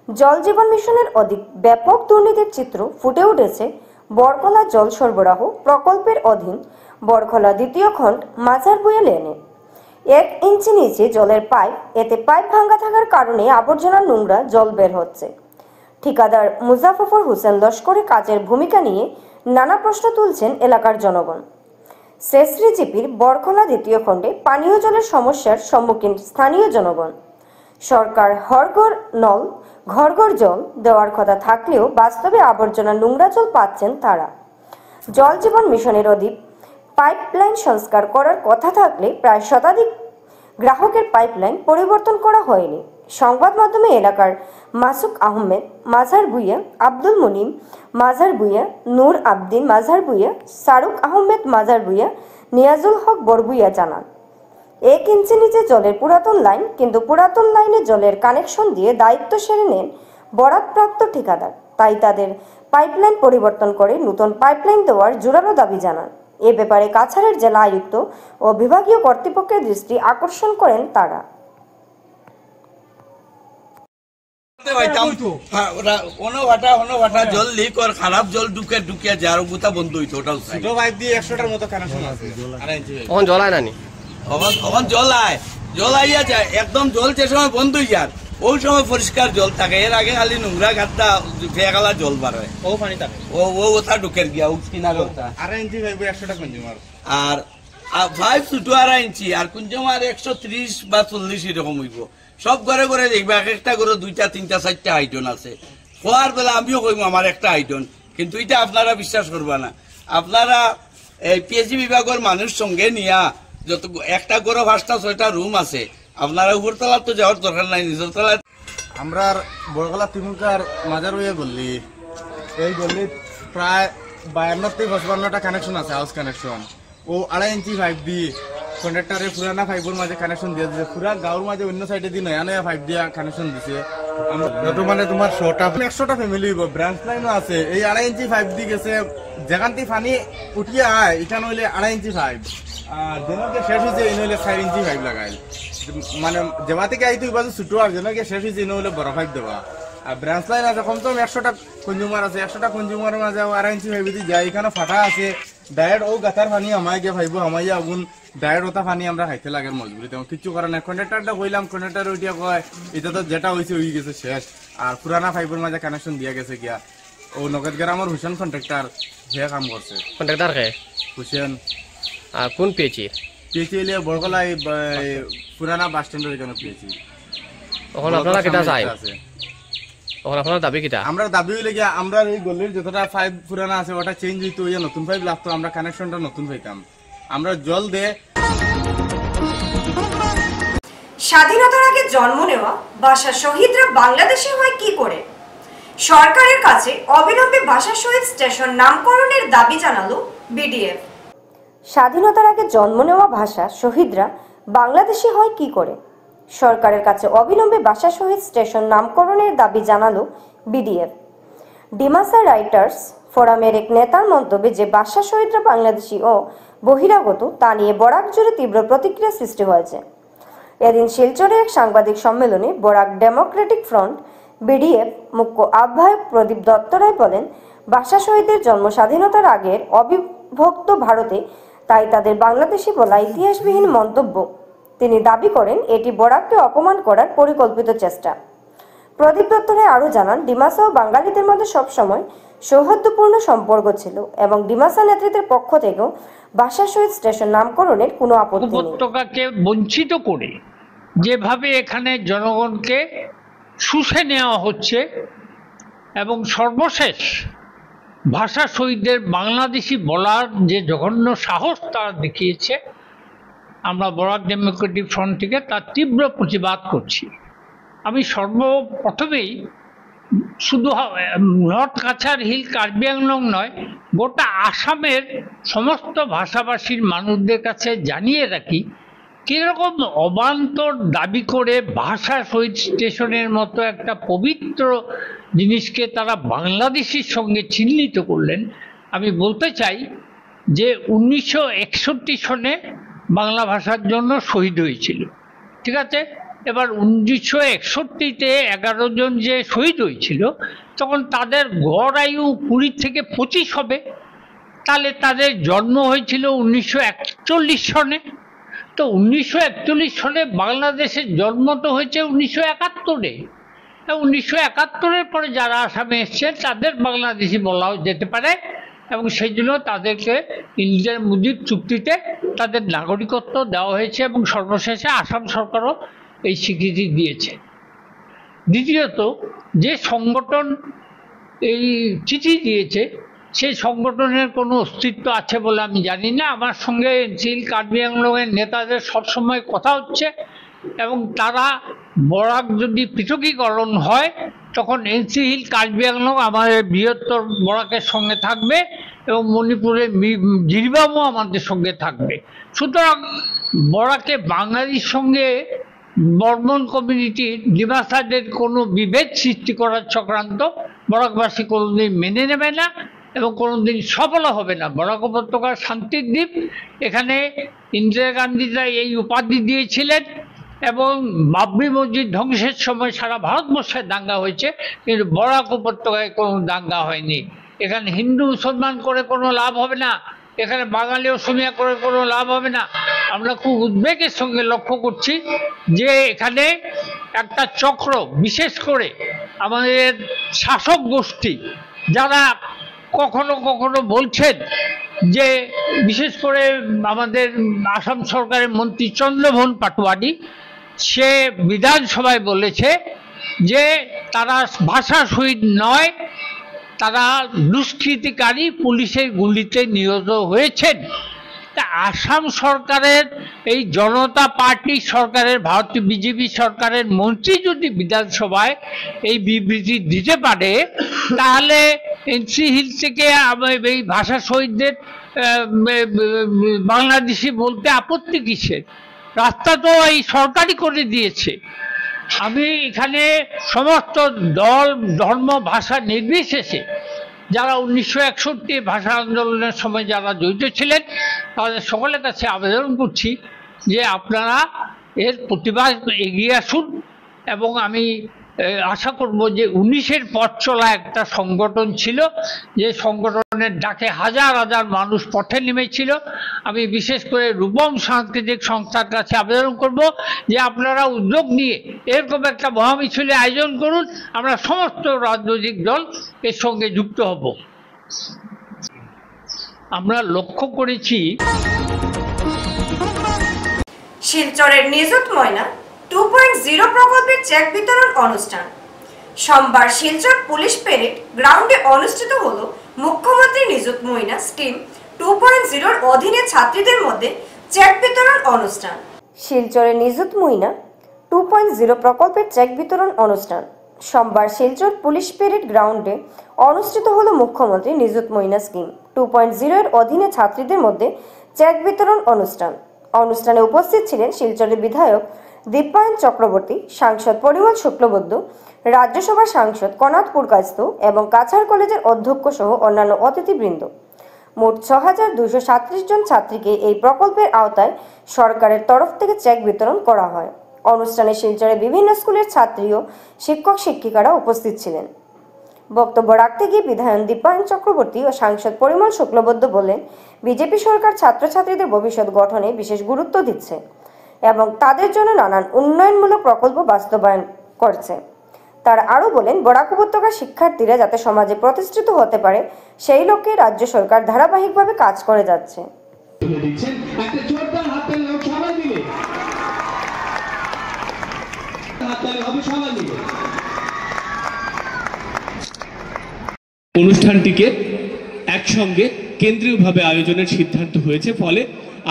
জল জীবন মিশনের অধিক ব্যাপক দুর্নীতির চিত্র ফুটে উঠেছে বরখোলা জল সরবরাহ প্রকল্পের অধীন বরখোলা দ্বিতীয় খণ্ড মাঝারবুইয়া লেনে। 1 ইঞ্চি নিচে জলের পাইপ, এতে পাইপ ভাঙা থাকার কারণে আবর্জনা নোংরা জল বের হচ্ছে। ঠিকাদার মুজাফফর হোসেন লস্করে কাজের ভূমিকা নিয়ে নানা প্রশ্ন তুলছেন এলাকার জনগণ। শেষরি জিপির বরখোলা দ্বিতীয় খণ্ডে পানীয় জলের সমস্যার সম্মুখীন স্থানীয় জনগণ। সরকার হরঘর নল, ঘর ঘর জল দেওয়ার কথা থাকলেও বাস্তবে আবর্জনা নোংরা জল পাচ্ছেন তারা। জল জীবন মিশনের অধীন পাইপলাইন সংস্কার করার কথা থাকলে প্রায় শতাধিক গ্রাহকের পাইপলাইন পরিবর্তন করা হয়নি। সংবাদ মাধ্যমে এলাকার মাসুক আহমেদ মাঝারবুইয়া, আব্দুল মুনিম মাঝারবুইয়া, নূর আবদিন মাঝারবুইয়া, শাহরুখ আহমেদ মাঝারবুইয়া, নিয়াজুল হক বরবুইয়া জানান, 1 ইঞ্চি নিচে জলের পুরাতন লাইন, কিন্তু পুরাতন লাইনে জলের কানেকশন দিয়ে দায়িত্ব সেরে নেন বরাদপ্রাপ্ত ঠিকাদার। তাই তাদের পাইপলাইন পরিবর্তন করে নতুন পাইপলাইন দেওয়ার জোরালো দাবি জানান। এ ব্যাপারে কাছাড়ের জেলা আয়ুক্ত ও বিভাগীয় কর্তৃপক্ষের দৃষ্টি আকর্ষণ করেন তারা। জল লিক আর খারাপ জল ঢুকে ঢুকে যার গুতা বন্ধ হইতো, ওটাও ছোট পাইপ দিয়ে 100টার মতো কানেকশন আছে। এখন জল আয় নানি, এখন জল আইয়া যায় একদম। জল যে সময় বন্ধ হয়ে যায় ওই সময় পরিষ্কার জল থাকে, এর আগে খালি নোংরা গাদ্দা ফেকালা জল বার হয়। ও পানি থাকে ও ওটা ঢুকের গিয়া কিনারে ওটা 2.5 ইঞ্চি পাইপ 100টা কনজিউমার, আর পাইপ ছোট 2.5 ইঞ্চি আর কনজিউমার 130 বা 40 এরকম হইব। সব ঘরে ঘরে দেখবে এক একটা করে 2টা 3টা 4টা আইটন আছে। খোয়ার বেলা আমিও কইব আমার একটা আইটন, কিন্তু এটা আপনারা বিশ্বাস করবা না। আপনারা এই পিএইচি বিভাগের মানুষ সঙ্গে নিয়া যত একটা করে 5টা 6টা রুম আছে, আপনারা উপরতলা তো যাওয়ার দরকার নাই, নিজের তলায়। আমরা বরখোলা তিমুকার মাঝারবুইয়া গল্লি, এই গল্লিত প্রায় 52 থেকে 55টা কানেকশন আছে, হাউস কানেকশন। ও 2.5 ইঞ্চি পাইপ দিয়ে কন্ট্রাক্টরে পুরানা পাইপের মাঝে কানেকশন দিয়ে দিয়েছে, পুরা গাঁওর মাঝে অন্য সাইডে দিয়ে নয়া নয়া পাইপ দিয়ে কানেকশন দিছে। মানে তোমার 100টা ফ্যামিলি হইব, ব্রাঞ্চ লাইনও আছে। এই 2.5 ইঞ্চি পাইপ দিয়ে গেছে, যেখান থেকে পানি উঠিয়ে আয় এখানে হইলে 2.5 ইঞ্চি পাইপ, আর যেনকে শেষ হয়েছে এই হইলে 4 ইঞ্চি পাইপ লাগাইল। মানে যেবা থেকে আইতো এই বাজু ছুটো, আর যেনকে শেষ হয়েছে এই হইলে বড় পাইপ দেওয়া। আর ব্রাঞ্চ লাইন আছে কমসে কম 100টা কনজিউমার আছে, 100টা কনজিউমারের মাঝে 2.5 ইঞ্চি পাইপ দিয়ে যায়। এখানে ফাটা আছে, ডায়েট ও গাতার পানি আমায় গিয়ে ভাইব আমাইয়া আগুন ডায়েট ওটা পানি আমরা খাইতে লাগে মজবুরি, তেমন কিছু করে না। কন্ট্রাক্টরটা কইলাম, কন্ট্রাক্টর ওইটা কয় এটা তো যেটা হয়েছে হয়ে গেছে শেষ, আর পুরানা পাইপের মাঝে কানেকশন দিয়া গেছে গিয়া। ও নগদ গ্রামের হুসেন কন্ট্রাক্টর সে কাম করছে। কন্ট্রাক্টর কে হুসেন আর কোন পেয়েছি পেয়েছি হলে বড়গলা এই পুরানা বাস স্ট্যান্ডের এখানে পেয়েছি। তখন আপনারা কেটা চাই, তখন আপনার দাবি কিটা? আমরা দাবি হইলে গিয়ে আমরা এই গলির যতটা পাইপ পুরানা আছে ওটা চেঞ্জ হইতো, ইয়ে নতুন পাইপ লাগতো, আমরা কানেকশনটা নতুন পাইতাম। আমরা জল দে স্বাধীনতার আগে জন্ম নেওয়া ভাষা শহীদরা বাংলাদেশে হয় কি করে? সরকারের কাছে অবিলম্বে ভাষা শহীদ স্টেশন নামকরণের দাবি জানালো বিডিএফ। স্বাধীনতার আগে জন্ম নেওয়া ভাষা শহীদরা বাংলাদেশে হয় কি করে? সরকারের কাছে অবিলম্বে ভাষা শহীদ স্টেশন নামকরণের দাবি জানালো বিডিএফ। ডিমাসা রাইটার্স ফোরামের এক নেতার মন্তব্যে যে ভাষা শহীদরা বাংলাদেশি ও বহিরাগত তা নিয়ে বরাক জুড়ে তীব্র প্রতিক্রিয়া সৃষ্টি হয়েছে। এদিন শিলচরে এক সাংবাদিক সম্মেলনে বরাক ডেমোক্রেটিক ফ্রন্ট বিডিএফ মুখ্য আহ্বায়ক প্রদীপ দত্ত রায় বলেন, ভাষা শহীদদের জন্ম স্বাধীনতার আগের অবিভক্ত ভারতে, তাই তাদের বাংলাদেশি বলা ইতিহাসবিহীন মন্তব্য। তিনি দাবি করেন এটি বরাককে অপমান করার পরিকল্পিত চেষ্টা। প্রদীপ দত্ত রায় আরও জানান, ডিমাসা ও বাঙালিদের মধ্যে সবসময় সৌহার্দ্যপূর্ণ সম্পর্ক ছিল এবং ডিমাসা নেতৃত্বের পক্ষ থেকেও ভাষা শহীদ স্টেশন নামকরণের কোনো আপত্তি নেই। উপত্যকাকে বঞ্চিত করে যেভাবে এখানে জনগণকে শুষে নেওয়া হচ্ছে এবং সর্বশেষ ভাষা শহীদদের বাংলাদেশি বলার যে জঘন্য সাহস তারা দেখিয়েছে, আমরা বরাক ডেমোক্রেটিক ফ্রন্ট থেকে তার তীব্র প্রতিবাদ করছি। আমি সর্বপ্রথমেই শুধু নর্থ কাছাড় হিল কার্বি আংলং নয়, গোটা আসামের সমস্ত ভাষাভাষীর মানুষদের কাছে জানিয়ে রাখি কীরকম অবান্তর দাবি করে ভাষা শহীদ স্টেশনের মতো একটা পবিত্র জিনিসকে তারা বাংলাদেশের সঙ্গে চিহ্নিত করলেন। আমি বলতে চাই যে 1961 সনে বাংলা ভাষার জন্য শহীদ হয়েছিল, ঠিক আছে? এবার 1961-তে 11 জন যে শহীদ হয়েছিল তখন তাদের গড় আয়ু 20 থেকে 25 হবে, তাহলে তাদের জন্ম হয়েছিল 1941 সনে। তো 1941 সনে বাংলাদেশের জন্ম তো হয়েছে 1971-এ। 1971-এর পরে যারা আসামে এসছে তাদের বাংলাদেশি বলাও যেতে পারে এবং সেই জন্য তাদেরকে ইন্দিরা মুজিব চুক্তিতে তাদের নাগরিকত্ব দেওয়া হয়েছে এবং সর্বশেষে আসাম সরকারও এই স্বীকৃতি দিয়েছে। দ্বিতীয়ত, যে সংগঠন এই চিঠি দিয়েছে সেই সংগঠনের কোনো অস্তিত্ব আছে বলে আমি জানি না। আমার সঙ্গে এনসিএল কার্বি আংলংয়ের নেতাদের সবসময় কথা হচ্ছে এবং তারা বরাক যদি পৃথকীকরণ হয় তখন এনসিএল কার্বি আংলং আমাদের বৃহত্তর বরাকের সঙ্গে থাকবে এবং মণিপুরের জিরিবামও আমাদের সঙ্গে থাকবে। সুতরাং বরাকে বাঙালির সঙ্গে বর্মন কমিউনিটি ডিমাসাদের কোনো বিভেদ সৃষ্টি করার চক্রান্ত বরাকবাসী কোনোদিন মেনে নেবে না এবং কোনোদিন সফল হবে না। বরাক উপত্যকার শান্তির দ্বীপ, এখানে ইন্দিরা গান্ধীরা এই উপাধি দিয়েছিলেন এবং বাবরি মসজিদ ধ্বংসের সময় সারা ভারতবর্ষে দাঙ্গা হয়েছে, কিন্তু বরাক উপত্যকায় কোনো দাঙ্গা হয়নি। এখানে হিন্দু মুসলমান করে কোনো লাভ হবে না, এখানে বাঙালি অসমীয়া করে কোনো লাভ হবে না। আমরা খুব উদ্বেগের সঙ্গে লক্ষ্য করছি যে এখানে একটা চক্র, বিশেষ করে আমাদের শাসক গোষ্ঠী যারা কখনো কখনো বলছেন যে, বিশেষ করে আমাদের আসাম সরকারের মন্ত্রী চন্দ্রমোহন পাটোয়ারি, সে বিধানসভায় বলেছে যে তারা ভাষা শহীদ নয়, তারা দুষ্কৃতিকারী পুলিশের গুলিতে নিহত হয়েছেন। তা আসাম সরকারের এই জনতা পার্টি সরকারের, ভারতীয় বিজেপি সরকারের মন্ত্রী যদি বিধানসভায় এই বিবৃতি দিতে পারে, তাহলে এনসি হিল থেকে এই ভাষা শহীদদের বাংলাদেশি বলতে আপত্তি কিসের? রাস্তা তো এই সরকারই করে দিয়েছে। আমি এখানে সমস্ত দল, ধর্ম, ভাষা নির্বিশেষে যারা 1961 ভাষা আন্দোলনের সময় যারা জড়িত ছিলেন তাদের সকলের কাছে আবেদন করছি যে আপনারা এর প্রতিবাদ এগিয়ে আসুন এবং আমি আশা করব যে 19-এর পথ চলা একটা সংগঠন ছিল, যে সংগঠনের ডাকে হাজার হাজার মানুষ পথে নেমেছিল। আমি বিশেষ করে রূপম সাংস্কৃতিক সংস্থার কাছে আবেদন করব যে আপনারা উদ্যোগ নিয়ে এরকম একটা মহামিছিলের আয়োজন করুন, আমরা সমস্ত রাজনৈতিক দল এর সঙ্গে যুক্ত হব। আমরা লক্ষ্য করেছি শিলচরের নিযুত ময়না 2.0 প্রকল্পের চেক বিতরণ অনুষ্ঠান। সোমবার শিলচর পুলিশ প্যারেড গ্রাউন্ডে অনুষ্ঠিত হলো মুখ্যমন্ত্রী নিযুত ময়না স্কিম 2.0 এর অধীনে ছাত্রীদের মধ্যে চেক বিতরণ অনুষ্ঠান। শিলচরের নিযুত ময়না 2.0 প্রকল্পের চেক বিতরণ অনুষ্ঠান সোমবার শিলচর পুলিশ প্যারেড গ্রাউন্ডে অনুষ্ঠিত হলো মুখ্যমন্ত্রী নিযুত ময়না স্কিম 2.0 এর অধীনে ছাত্রীদের মধ্যে চেক বিতরণ অনুষ্ঠান। অনুষ্ঠানে উপস্থিত ছিলেন শিলচরের বিধায়ক দীপায়ন চক্রবর্তী, সাংসদ পরিমল শুক্লবৈদ্য, রাজ্যসভার সাংসদ কনাথ পুরকায়স্থ এবং কাছাড় কলেজের অধ্যক্ষ সহ অন্যান্য অতিথিবৃন্দ। মোট ৬,২৩৭ জন ছাত্রীকে এই প্রকল্পের আওতায় সরকারের তরফ থেকে চেক বিতরণ করা হয়। অনুষ্ঠানে শিলচরের বিভিন্ন স্কুলের ছাত্রী ও শিক্ষক শিক্ষিকারা উপস্থিত ছিলেন। বক্তব্য রাখতে গিয়ে বিধায়ক দীপায়ন চক্রবর্তী ও সাংসদ পরিমল শুক্লবৈদ্য বলেন, বিজেপি সরকার ছাত্রছাত্রীদের ভবিষ্যৎ গঠনে বিশেষ গুরুত্ব দিচ্ছে এবং তাদের জন্য নানান উন্নয়নমূলক প্রকল্প বাস্তবায়ন করছে। তারা আরও বলেন, বরাক উপত্যকার শিক্ষার্থীরা যাতে সমাজে প্রতিষ্ঠিত হতে পারে সেই লক্ষ্যে রাজ্য সরকার ধারাবাহিকভাবে কাজ করে যাচ্ছে। অনুষ্ঠানটিকে একসঙ্গে কেন্দ্রীয়ভাবে আয়োজনের সিদ্ধান্ত হয়েছে। ফলে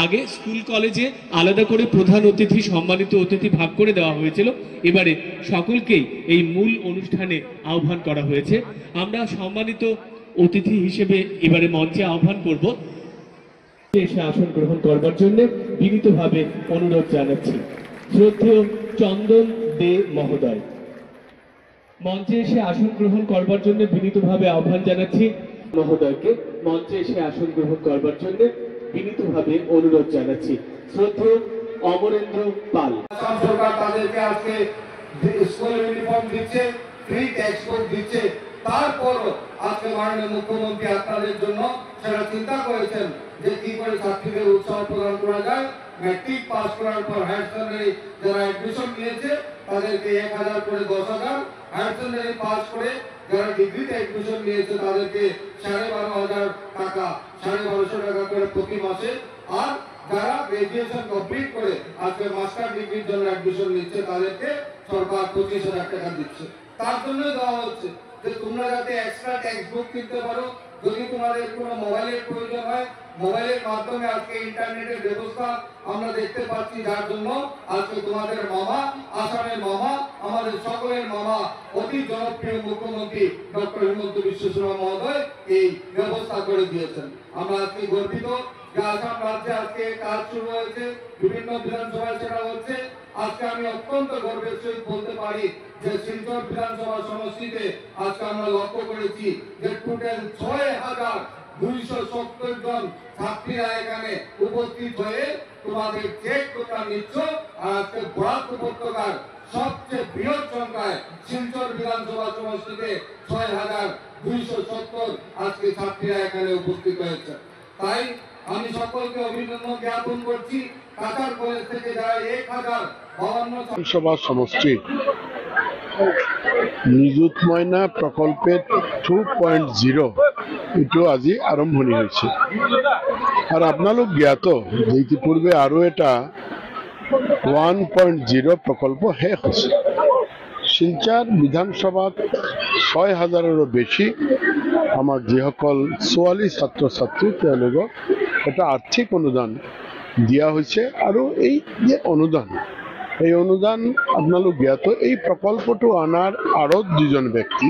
আগে স্কুল কলেজে আলাদা করে প্রধান অতিথি, সম্মানিত অতিথি ভাগ করে দেওয়া হয়েছিল। এবারে সকলকেই এই মূল অনুষ্ঠানে আহ্বান করা হয়েছে। আমরা সম্মানিত অতিথি হিসেবে এবারে মঞ্চে আহ্বান করব, এসে আসন গ্রহণ করবার জন্য বিনীতভাবে অনুরোধ জানাচ্ছি শ্রদ্ধেয় চন্দন দে মহোদয়। মঞ্চে এসে আসন গ্রহণ করবার জন্য বিনীতভাবে আহ্বান জানাচ্ছি মহোদয়কে। মঞ্চে এসে আসন গ্রহণ করবার জন্য বিনীতভাবে অনুরোধ জানাচ্ছি শ্রদ্ধেয় অমরেন্দ্র পাল। সরকার তাদেরকে আজকে স্কুলের ইউনিফর্ম দিচ্ছে, ফ্রি টেক্সট বুক দিচ্ছে, তারপর আজকে মাননীয় মুখ্যমন্ত্রী আপনাদের জন্য সেটা চিন্তা করেছেন যে কি করে ছাত্রীদের উৎসাহ প্রদান করা যায়। ম্যাট্রিক পাস করার পর হায়ার সেকেন্ডারি যারা অ্যাডমিশন নিয়েছে তাদেরকে 1,000 করে 10,000, হায়ার সেকেন্ডারি পাস করে যারা ডিগ্রিতে অ্যাডমিশন নিয়েছে তাদেরকে 12,500 টাকা, 12,500 টাকা করে প্রতি মাসে, আর যারা গ্রাজুয়েশন কমপ্লিট করে আজকে মাস্টার ডিগ্রির জন্য অ্যাডমিশন নিচ্ছে তাদেরকে সরকার 25,000 টাকা দিচ্ছে। তার জন্য দেওয়া হচ্ছে যে তোমরা যাতে এক্সট্রা টেক্সট বুক কিনতে পারো, যদি তোমাদের কোনো মোবাইলের প্রয়োজন হয় মোবাইলের মাধ্যমে আজকে ইন্টারনেটের ব্যবস্থা আমরা দেখতে পাচ্ছি, যার জন্য আজকে তোমাদের মামা, আসামের মামা, আমাদের সকলের মামা, অতি জনপ্রিয় মুখ্যমন্ত্রী ডক্টর হিমন্ত বিশ্ব শর্মা মহোদয় এই ব্যবস্থা করে দিয়েছেন। আমরা আজকে গর্বিত যে আসাম রাজ্যে আজকে কাজ শুরু হয়েছে, বিভিন্ন বিধানসভায় সেটা হচ্ছে। আজকে আমি অত্যন্ত গর্বের সহিত বলতে পারি যে শিলচর বিধানসভা সমষ্টিতে আজকে আমরা লক্ষ্য করেছি যে টোটাল 6,270 জন ছাত্রীরা এখানে উপস্থিত হয়ে তোমাদের চেক তোমরা নিচ্ছ। আর আজকে বরাক উপত্যকার সবচেয়ে বৃহৎ সংখ্যায় শিলচর বিধানসভা সমষ্টিতে 6,270 আজকে ছাত্রীরা এখানে উপস্থিত হয়েছে। তাই আমি সকলকে অভিনন্দন জ্ঞাপন করছি। কাছাড় কলেজ থেকে যারা 1,052 সভা সমষ্টি নিযুত ময়না প্রকল্পের 2.0 এটো আজি আৰম্ভণি হৈছে। আর আপোনালোক জ্ঞাত যে ইতিপূর্বে আরো এটা 1.0 প্রকল্প শেষ হৈছে। শিলচর বিধানসভাত 6,000-ৰো বেছি আমাৰ যিসকল ছোৱালী ছাত্ৰ ছাত্ৰী তেওঁলোকক এটা আৰ্থিক অনুদান দিয়া হৈছে। আৰু এই যে অনুদান, এই অনুদান আপোনালোক জ্ঞাত এই প্ৰকল্পটো আনাৰ আঁৰত দুজন ব্যক্তি,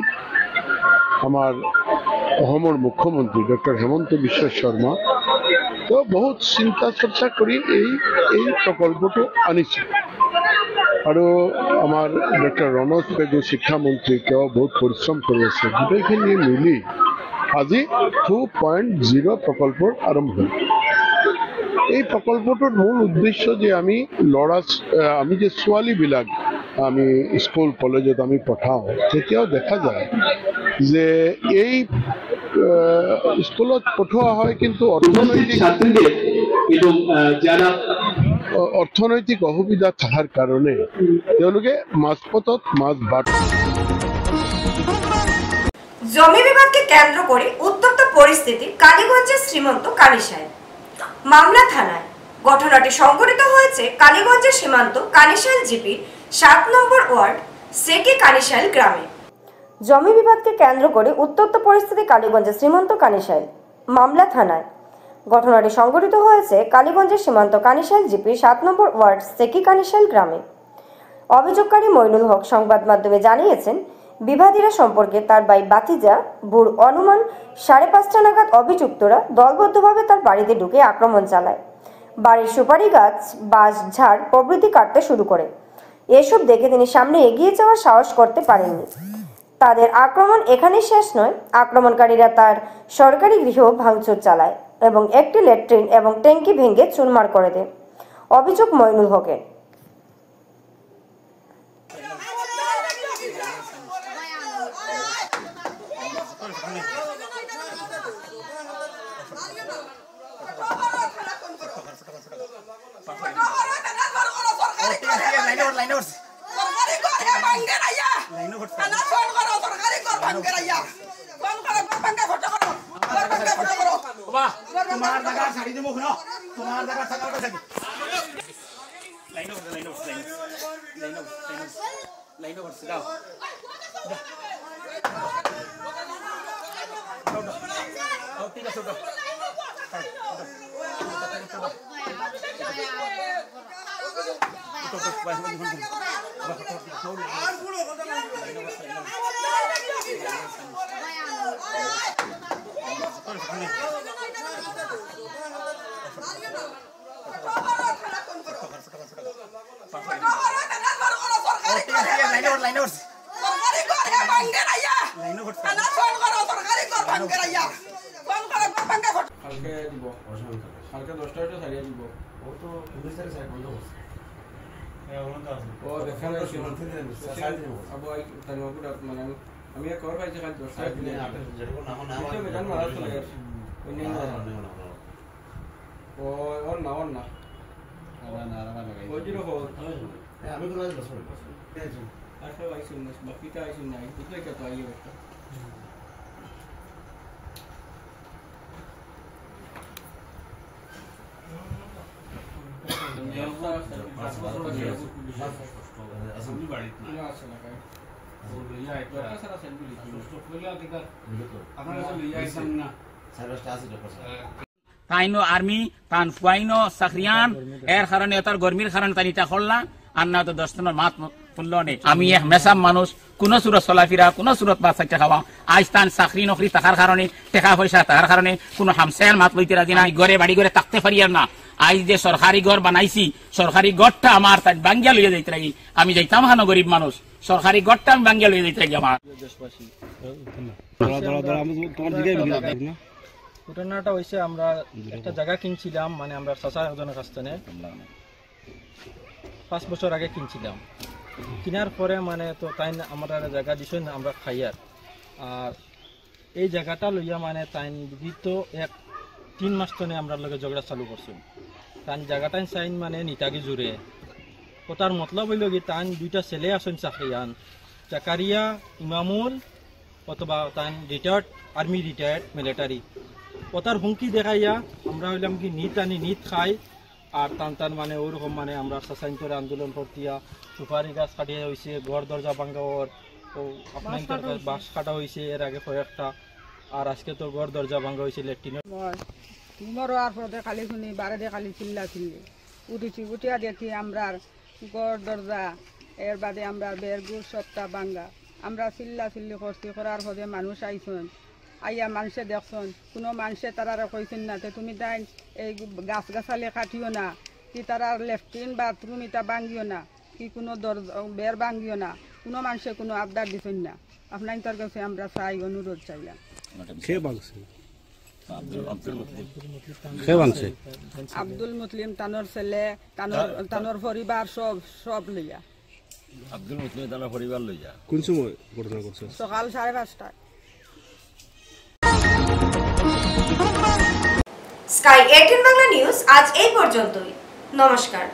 আমাৰ অসমৰ মুখ্যমন্ত্ৰী ডক্টৰ হেমন্ত বিশ্ব শৰ্মা, তো বহুত চিন্তা চৰ্চা কৰি এই প্ৰকল্পটো আনিছে। আৰু আমাৰ ডক্টৰ ৰণোজ পেগু শিক্ষামন্ত্ৰী তেওঁ বহুত পৰিশ্ৰম কৰি আছে। গোটেইখিনি মিলি আজি 2.0 প্ৰকল্পৰ আৰম্ভণি। এই প্ৰকল্পটোৰ মূল উদ্দেশ্য যে আমি যে ছোৱালীবিলাক আমি স্কুল কলেজত আমি পঠাওঁ, তেতিয়াও দেখা যায় যে এই স্কুলত পঠোৱা হয়, কিন্তু অৰ্থনৈতিক অসুবিধা থকাৰ কাৰণে তেওঁলোকে মাজপথত মাছ বাট। জমি বিবাদকে কেন্দ্র করে উত্তপ্ত পরিস্থিতি কালীগঞ্জের শ্রীমন্ত কালী সাহেব। মামলা থানায় ঘটনাটি সংঘটিত হয়েছে কালীগঞ্জের সীমান্ত কানিশাইল জিপির 7 নম্বর ওয়ার্ড সেকি কানিশাইল গ্রামে। জমি বিবাদকে কেন্দ্র করে উত্তপ্ত পরিস্থিতি কালীগঞ্জের সীমান্ত কানিশাইল মামলা থানায়। ঘটনাটি সংঘটিত হয়েছে কালীগঞ্জের সীমান্ত কানিশাইল জিপির 7 নম্বর ওয়ার্ড সেকি কানিশাইল গ্রামে। অভিযোগকারী মইনুল হক সংবাদ মাধ্যমে জানিয়েছেন, বিবাদীরা সম্পর্কে তার ভাই বাতিজা বুড় অনুমান 5:30 নাগাদ অভিযুক্তরা দলবদ্ধভাবে তার বাড়িতে ঢুকে আক্রমণ চালায়। বাড়ির সুপারি গাছ, বাঁশ, ঝাড় প্রভৃতি কাটতে শুরু করে। এসব দেখে তিনি সামনে এগিয়ে যাওয়ার সাহস করতে পারেননি। তাদের আক্রমণ এখানে শেষ নয়, আক্রমণকারীরা তার সরকারি গৃহ ভাঙচুর চালায় এবং একটি ল্যাট্রিন এবং ট্যাঙ্কি ভেঙে চুরমার করে দেয়। অভিযোগ মইনুল হকের। তাইনো আর্মি তান ফুয়াইনো সাকরিয়ান এর কারণে তার গরমির কারণে তাই এটা করলা আর না তো 10 জনের মাত ফুললো নেই। আমি এক মেসাম মানুষ, কোন সুরত চলাফিরা, কোন সুরত মাছ চাইতে খাওয়া, আজ তান চাকরি নকরি থাকার কারণে, টাকা পয়সা থাকার কারণে কোন হামসায়ার মাত লইতে রাজি নাই, ঘরে বাড়ি করে থাকতে পারি আর না। আজ যে সরকারি ঘর বানাইছি, সরকারি ঘরটা আমার তাই বাঙ্গিয়া লইয়া যাইতে লাগি। আমি যাইতাম হানো গরিব মানুষ, সরকারি ঘরটা আমি বাঙ্গিয়া লইয়া যাইতে লাগি। আমার ঘটনাটা হয়েছে, আমরা একটা জায়গা কিনছিলাম, মানে আমরা চাচা একজনের কাছ থেকে 5 বছর আগে কিনছিলাম। কেনার পরে মানে তো তাই আমরা জায়গা দিছেন আমরা খাইয়ার, আর এই জায়গাটা লইয়া মানে তাই তো 3 মাস তনে আমরা লগে ঝগড়া চালু করছেন। তাই জায়গাটা চাইন মানে নিতাগি জুড়ে কথার মতলব হইল কি, তাই 2টা ছেলে আছেন চাকরিয়ান, চাকারিয়া ইমামুল অথবা তাই রিটায়ার্ড আর্মি, রিটায়ার্ড মিলিটারি। কথার হুমকি দেখাইয়া আমরা হইলাম কি নিত আনি নিত খাই, আর টান মানে ওরকম মানে আমরা সাসাইন করে আন্দোলন করতিয়া, সুপারি গাছ কাটিয়ে হয়েছে, ঘর দরজা ভাঙ্গাওয়ার, তো আপনার বাঁশ কাটা হয়েছে এর আগে কয়েকটা, আর আজকে তো ঘর দরজা ভাঙ্গা হয়েছে ল্যাট্রিনের। তোমারও আর পরে খালি শুনি বারে খালি চিল্লা চিল্লি উঠেছি, উঠিয়া দেখি আমরা ঘর দরজা এর বাদে আমরা বের গুড় সবটা ভাঙ্গা। আমরা চিল্লা চিল্লি করছি, করার পরে মানুষ আইসন, আইয়া মানুষে দেখছেন, কোনো মানুষে তারা কইছেন না তুমি তাই এই গাছ গাছালি কাটিও না, কি তারা লেফটিন বাথরুম এটা ভাঙ্গিও না, কি কোনো দরজা বের ভাঙ্গিও না, কোনো মানুষে কোনো আবদার দিছেন না। আপনার তার কাছে আমরা চাই, অনুরোধ চাইলাম। আব্দুল মুসলিম তানোর ছেলে, তানোর পরিবার সব লইয়া। আব্দুল মুসলিম তানোর পরিবার লইয়া। কোন সময় ঘটনা ঘটছে? সকাল 5:30টায়। স্কাই 18 বাংলা নিউজ আজ এই পর্যন্তই। নমস্কার।